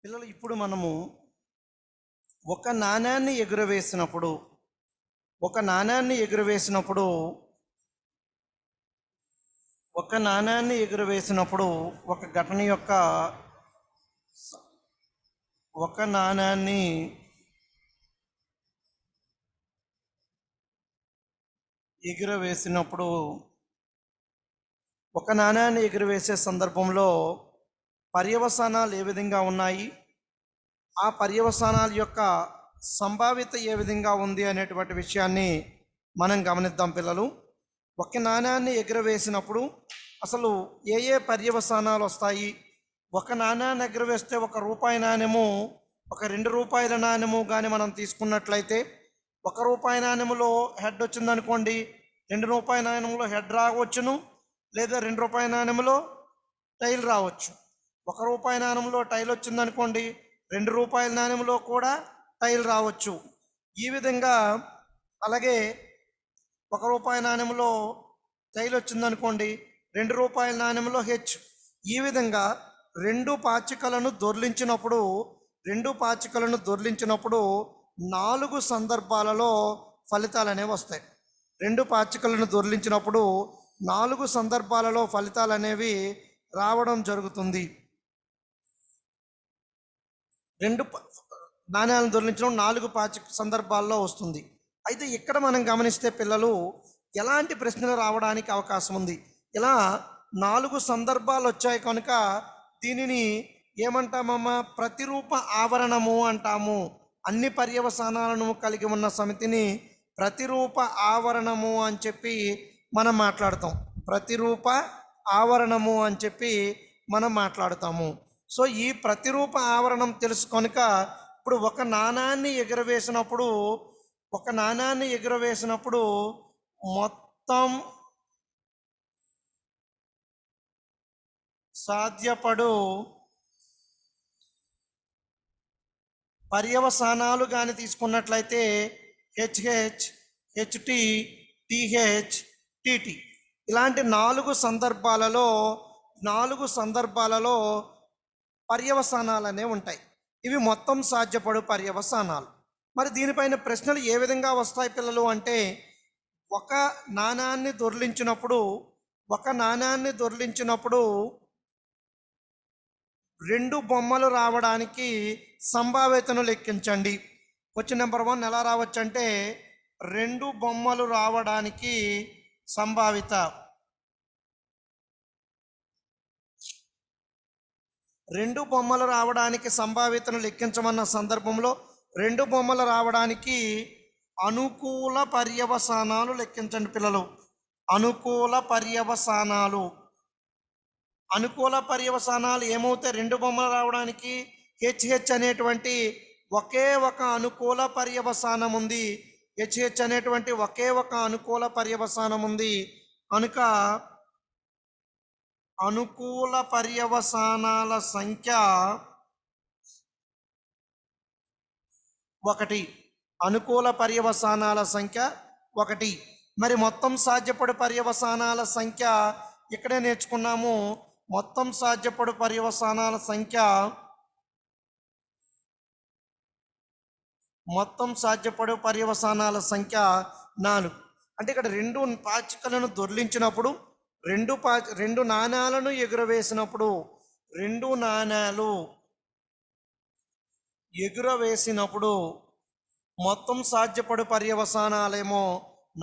పిల్లలు ఇప్పుడు మనము ఒక నాణాన్ని ఎగురవేసినప్పుడు ఒక నాణాన్ని ఎగురవేసినప్పుడు ఒక నాణాన్ని ఎగురవేసినప్పుడు ఒక ఘటన యొక్క ఒక నాణాన్ని ఎగురవేసినప్పుడు ఒక నాణాన్ని ఎగురవేసే సందర్భంలో పర్యవసానాలు ఏ విధంగా ఉన్నాయి, ఆ పర్యవసానాల యొక్క సంభావ్యత ఏ విధంగా ఉంది అనేటువంటి విషయాన్ని మనం గమనిద్దాం. పిల్లలు, ఒక నాణాన్ని ఎగురవేసినప్పుడు అసలు ఏ ఏ పర్యవసానాలు వస్తాయి? ఒక నాణాన్ని ఎగురవేస్తే ఒక రూపాయి నాణ్యము, ఒక 2 రూపాయల నాణ్యము కానీ మనం తీసుకున్నట్లయితే, ఒక రూపాయి నాణ్యములో హెడ్ వచ్చిందనుకోండి, 2 రూపాయల నాణ్యములో హెడ్ రావచ్చును, లేదా 2 రూపాయల నాణ్యములో టైల్ రావచ్చు. ఒక రూపాయి నాణ్యంలో టైల్ వచ్చిందనుకోండి, 2 రూపాయల నాణ్యంలో కూడా టైల్ రావచ్చు. ఈ విధంగా అలాగే ఒక రూపాయి నాణ్యంలో టైల్ వచ్చిందనుకోండి, 2 రూపాయల నాణ్యంలో హెచ్. ఈ విధంగా రెండు పాచికలను దొర్లించినప్పుడు 4 సందర్భాలలో ఫలితాలు అనేవి వస్తాయి. 2 పాచికలను దొర్లించినప్పుడు 4 సందర్భాలలో ఫలితాలు అనేవి రావడం జరుగుతుంది. 2 నాణ్యాలను దొర్లించడం 4 పాచిక సందర్భాల్లో వస్తుంది. అయితే ఇక్కడ మనం గమనిస్తే పిల్లలు, ఎలాంటి ప్రశ్నలు రావడానికి అవకాశం ఉంది? ఇలా 4 సందర్భాలు వచ్చాయి కనుక దీనిని ఏమంటామమ్మా? ప్రతిరూప ఆవరణము అంటాము. అన్ని పర్యవసానాలను కలిగి ఉన్న సమితిని ప్రతిరూప ఆవరణము అని చెప్పి మనం మాట్లాడతాం. ప్రతిరూప ఆవరణము అని చెప్పి మనం మాట్లాడతాము. సో ఈ ప్రతిరూప ఆవరణం తెలుసు కనుక ఇప్పుడు ఒక నాణాన్ని ఎగురవేసినప్పుడు మొత్తం సాధ్యపడు పర్యవసానాలు కానీ తీసుకున్నట్లయితే హెచ్హెచ్, హెచ్టి, టిహెచ్, టిటి, ఇలాంటి 4 సందర్భాలలో పర్యవసానాలు అనేవి ఉంటాయి. ఇవి మొత్తం సాధ్యపడు పర్యవసానాలు. మరి దీనిపైన ప్రశ్నలు ఏ విధంగా వస్తాయి పిల్లలు అంటే, ఒక నాణాన్ని దొర్లించినప్పుడు 2 బొమ్మలు రావడానికి సంభావ్యతను లెక్కించండి. క్వశ్చన్ నెంబర్ 1 ఎలా రావచ్చు అంటే, 2 బొమ్మలు రావడానికి సంభావ్యత. 2 బొమ్మలు రావడానికి సంభావ్యతను లెక్కించమన్న సందర్భంలో 2 బొమ్మలు రావడానికి అనుకూల పర్యవసానాలు లెక్కించండి పిల్లలు. అనుకూల పర్యవసానాలు ఏమవుతాయి? 2 బొమ్మలు రావడానికి హెచ్హెచ్ అనేటువంటి ఒకే ఒక అనుకూల పర్యవసానం ఉంది. హెచ్హెచ్ అనేటువంటి ఒకే ఒక అనుకూల పర్యవసానం ఉంది కనుక అనుకూల పర్యవసానాల సంఖ్య 1. అనుకూల పర్యవసానాల సంఖ్య 1. మరి మొత్తం సాధ్యపడు పర్యవసానాల సంఖ్య ఇక్కడే నేర్చుకున్నాము. మొత్తం సాధ్యపడు పర్యవసానాల సంఖ్య 4. అంటే ఇక్కడ 2 పాచికలను దొర్లించినప్పుడు 2 నాణాలను ఎగురవేసినప్పుడు 2 నాణాలు ఎగురవేసినప్పుడు మొత్తం సాధ్యపడు పర్యవసానాలేమో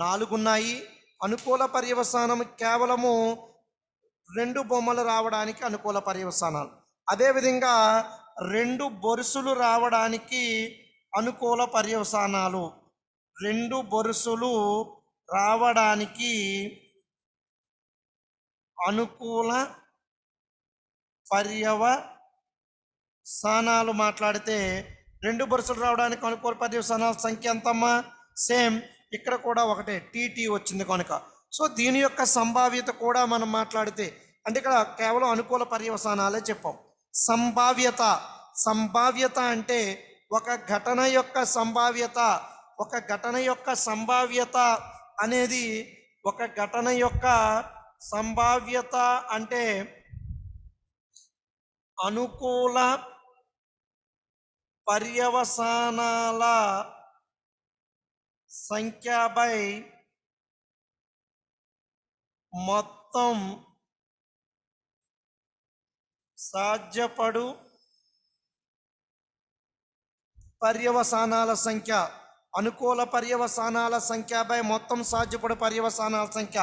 4 ఉన్నాయి. అనుకూల పర్యవసానం కేవలము 2 బొమ్మలు రావడానికి అనుకూల పర్యవసానాలు. అదేవిధంగా 2 బొరుసులు రావడానికి అనుకూల పర్యవసానాలు. 2 బొరుసులు రావడానికి అనుకూల పర్యవసానాలు మాట్లాడితే 2 బొరుసులు రావడానికి అనుకూల పర్యవసానాల సంఖ్య ఎంతమ్మా? సేమ్, ఇక్కడ కూడా ఒకటే, టీటీ వచ్చింది కనుక. సో దీని యొక్క సంభావ్యత కూడా మనం మాట్లాడితే, అంటే ఇక్కడ కేవలం అనుకూల పర్యవసానాలే చెప్పాం. సంభావ్యత అంటే ఒక ఘటన యొక్క సంభావ్యత అంటే అనుకూల పర్యవసానాల సంఖ్య బై మొత్తం సాధ్యపడు పర్యవసానాల సంఖ్య. అనుకూల పర్యవసానాల సంఖ్య బై మొత్తం సాధ్యపడు పర్యవసానాల సంఖ్య.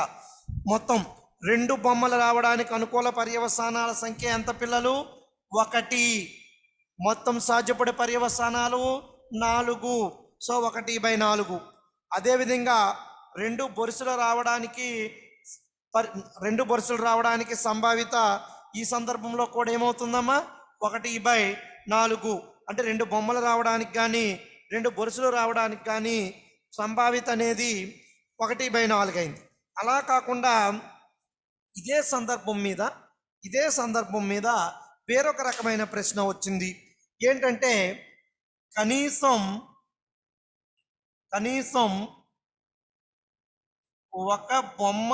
మొత్తం 2 బొమ్మలు రావడానికి అనుకూల పర్యవసానాల సంఖ్య ఎంత పిల్లలు? 1. మొత్తం సాధ్యపడే పర్యవసానాలు 4. సో 1/4. అదేవిధంగా 2 బొరుసులు రావడానికి సంభావిత ఈ సందర్భంలో కూడా ఏమవుతుందమ్మా? 1/4. అంటే 2 బొమ్మలు రావడానికి కానీ 2 బొరుసులు రావడానికి కానీ సంభావిత అనేది 1/4 అయింది. అలా కాకుండా ఇదే సందర్భం మీద వేరొక రకమైన ప్రశ్న వచ్చింది. ఏంటంటే కనీసం ఒక బొమ్మ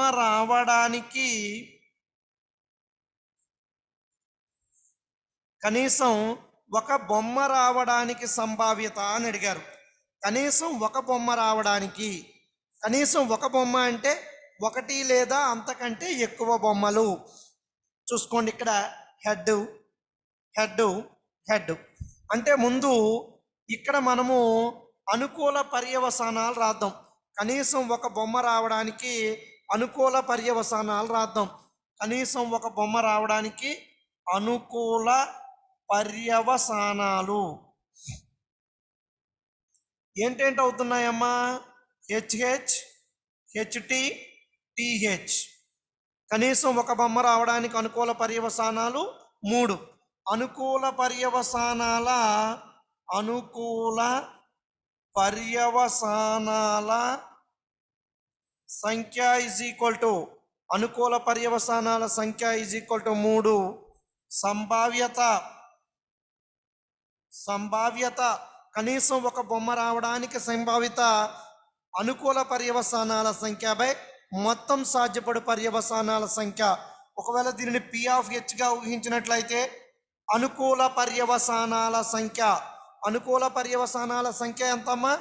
రావడానికి సంభావ్యత అని అడిగారు. కనీసం ఒక బొమ్మ అంటే 1 లేదా అంతకంటే ఎక్కువ బొమ్మలు. చూసుకోండి, ఇక్కడ హెడ్ అంటే ముందు ఇక్కడ మనము అనుకూల పర్యవసానాలు రాద్దాం. కనీసం ఒక బొమ్మ రావడానికి అనుకూల పర్యవసానాలు రాద్దాం. కనీసం ఒక బొమ్మ రావడానికి అనుకూల పర్యవసానాలు ఏంటేంటి అవుతున్నాయమ్మా? HH, HT, TH. కనీసం ఒక బొమ్మ రావడానికి అనుకూల పర్యవసానాలు 3. అనుకూల పర్యవసానాల సంఖ్య ఈజ్ ఈక్వల్ టు 3. సంభావ్యత కనీసం ఒక బొమ్మ రావడానికి సంభావిత అనుకూల పర్యవసానాల సంఖ్య బై మొత్తం సాధ్యపడు పర్యవసానాల సంఖ్య. ఒకవేళ దీనిని P(H)గా ఊహించినట్లయితే అనుకూల పర్యవసానాల సంఖ్య ఎంతమ్మా?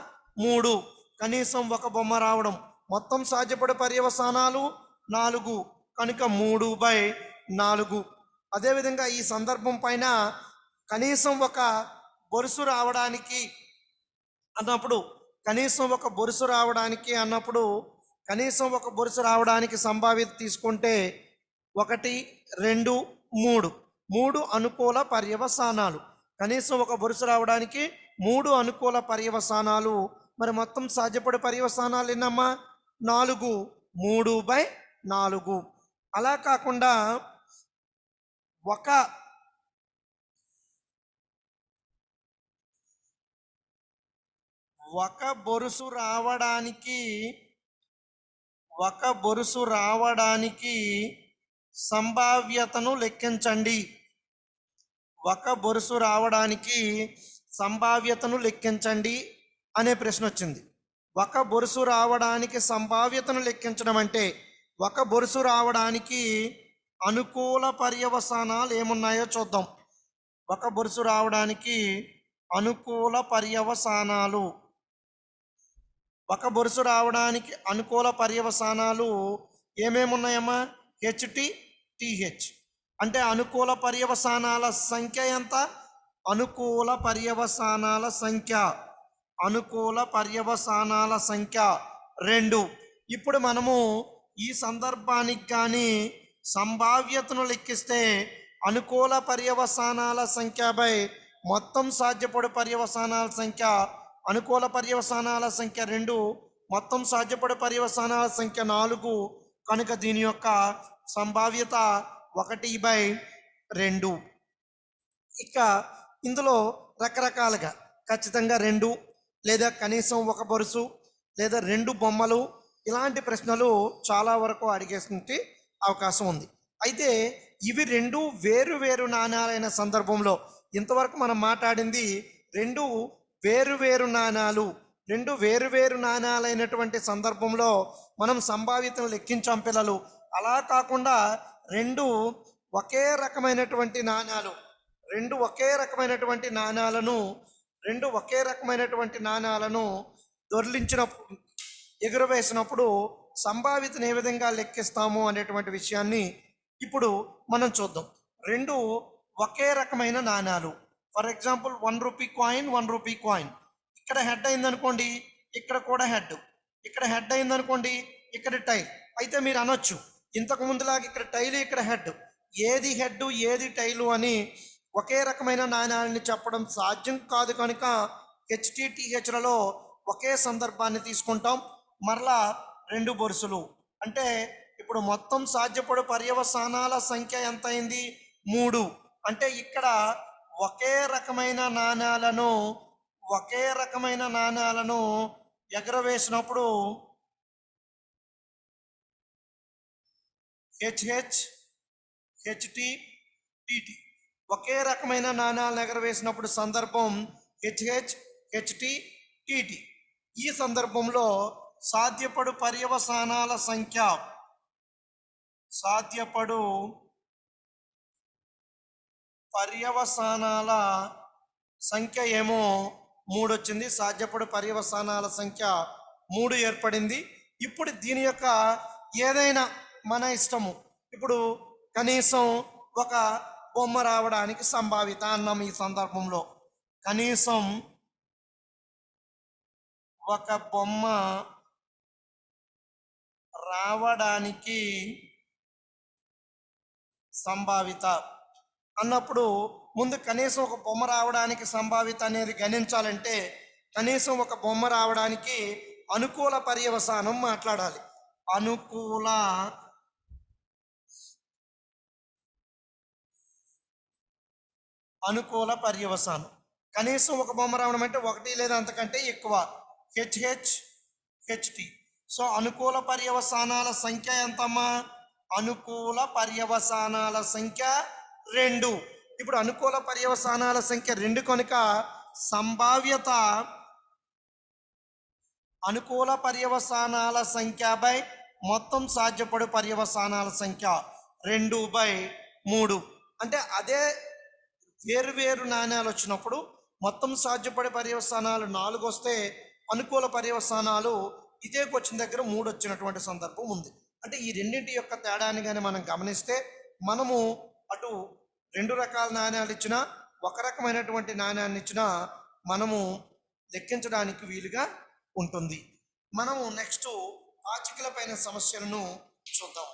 3. కనీసం ఒక బొమ్మ రావడం. మొత్తం సాధ్యపడు పర్యవసానాలు 4 కనుక 3/4. అదేవిధంగా ఈ సందర్భం పైన కనీసం ఒక బొరుసు రావడానికి అన్నప్పుడు సంభావ్యత తీసుకుంటే 1, 2, 3 అనుకూల పర్యవసానాలు. కనీసం ఒక బొరుసు రావడానికి 3 అనుకూల పర్యవసానాలు. మరి మొత్తం సాధ్యపడే పర్యవసానాలు ఎన్నమ్మా? 4. 3/4. అలా కాకుండా ఒక బొరుసు రావడానికి సంభావ్యతను లెక్కించండి అనే ప్రశ్న వచ్చింది. ఒక బొరుసు రావడానికి సంభావ్యతను లెక్కించడం అంటే ఒక బొరుసు రావడానికి అనుకూల పర్యవసానాలు ఏమున్నాయో చూద్దాం. ఒక బొరుసు రావడానికి అనుకూల పర్యవసానాలు ఏమేమి ఉన్నాయమ్మా? HT, TH. అంటే అనుకూల పర్యవసానాల సంఖ్య ఎంత? అనుకూల పర్యవసానాల సంఖ్య 2. ఇప్పుడు మనము ఈ సందర్భానికి కానీ సంభావ్యతను లెక్కిస్తే అనుకూల పర్యవసానాల సంఖ్య బై మొత్తం సాధ్యపడు పర్యవసానాల సంఖ్య. అనుకూల పర్యవసానాల సంఖ్య 2, మొత్తం సాధ్యపడు పర్యవసానాల సంఖ్య 4 కనుక దీని యొక్క సంభావ్యత 1/2. ఇక ఇందులో రకరకాలుగా ఖచ్చితంగా 2 లేదా కనీసం ఒక బొరుసు లేదా 2 బొమ్మలు ఇలాంటి ప్రశ్నలు చాలా వరకు అడిగేటువంటి అవకాశం ఉంది. అయితే ఇవి 2 వేరు నాణ్యాలైన సందర్భంలో ఇంతవరకు మనం మాట్లాడింది 2 వేరు నాణ్యాలైనటువంటి సందర్భంలో మనం సంభావ్యతను లెక్కించాం పిల్లలు. అలా కాకుండా 2 ఒకే రకమైనటువంటి నాణ్యాలను రెండు ఒకే రకమైనటువంటి నాణాలను దొర్లించినప్పుడు ఎగురవేసినప్పుడు సంభావితను ఏ విధంగా లెక్కిస్తాము అనేటువంటి విషయాన్ని ఇప్పుడు మనం చూద్దాం. రెండు ఒకే రకమైన నాణాలు, for example 1 rupee coin, 1 rupee coin. ఇక్కడ హెడ్ అయిందనుకోండి, ఇక్కడ కూడా హెడ్. ఇక్కడ హెడ్ అయిందనుకోండి, ఇక్కడ టైల్. అయితే మీరు అనొచ్చు, ఇంతకు ముందులాగా ఇక్కడ టైలు, ఇక్కడ హెడ్, ఏది హెడ్ ఏది టైలు అని ఒకే రకమైన నాణ్యాలని చెప్పడం సాధ్యం కాదు. కనుక హెచ్టిటిహెచ్లలో ఒకే సందర్భాన్ని తీసుకుంటాం. మరలా రెండు బొరుసులు అంటే ఇప్పుడు మొత్తం సాధ్యపడు పర్యవసానాల సంఖ్య ఎంత అయింది? 3. అంటే ఇక్కడ ఒకే రకమైన నాణ్యాలను ఎగరవేసినప్పుడు హెచ్హెచ్, హెచ్టి, టిటి. ఒకే రకమైన నాణ్యాలను ఎగరవేసినప్పుడు సందర్భం హెచ్హెచ్, హెచ్టి, టిటి. ఈ సందర్భంలో సాధ్యపడు పర్యవసానాల సంఖ్య ఏమో 3 వచ్చింది. సాధ్యపడు పర్యవసానాల సంఖ్య 3 ఏర్పడింది. ఇప్పుడు దీని యొక్క ఏదైనా మన ఇష్టము. ఇప్పుడు కనీసం ఒక బొమ్మ రావడానికి సంభావిత అన్నాం. ఈ సందర్భంలో కనీసం ఒక బొమ్మ రావడానికి సంభావిత అన్నప్పుడు ముందు కనీసం ఒక బొమ్మ రావడానికి సంభావిత అనేది గణించాలంటే కనీసం ఒక బొమ్మ రావడానికి అనుకూల పర్యవసానం మాట్లాడాలి. అనుకూల పర్యవసానం కనీసం ఒక బొమ్మ రావడం అంటే 1 లేదా అంతకంటే ఎక్కువ, హెచ్హెచ్, హెచ్టి. సో అనుకూల పర్యవసానాల సంఖ్య ఎంతమ్మా? అనుకూల పర్యవసానాల సంఖ్య 2. ఇప్పుడు అనుకూల పర్యవసానాల సంఖ్య 2 కనుక సంభావ్యత అనుకూల పర్యవసానాల సంఖ్య బై మొత్తం సాధ్యపడు పర్యవసానాల సంఖ్య 2/3. అంటే అదే వేరు నాణ్యాలు వచ్చినప్పుడు మొత్తం సాధ్యపడే పర్యవసానాలు 4 వస్తే అనుకూల పర్యవసానాలు ఇదే క్వశ్చన్ దగ్గర 3 వచ్చినటువంటి సందర్భం ఉంది. అంటే ఈ రెండింటి యొక్క తేడాన్ని కానీ మనం గమనిస్తే మనము అటు 2 రకాల నాణ్యాలు ఇచ్చినా ఒక రకమైనటువంటి నాణ్యాన్ని ఇచ్చినా మనము లెక్కించడానికి వీలుగా ఉంటుంది. మనము నెక్స్ట్ ఆర్టికల్ పైన సమస్యలను చూద్దాం.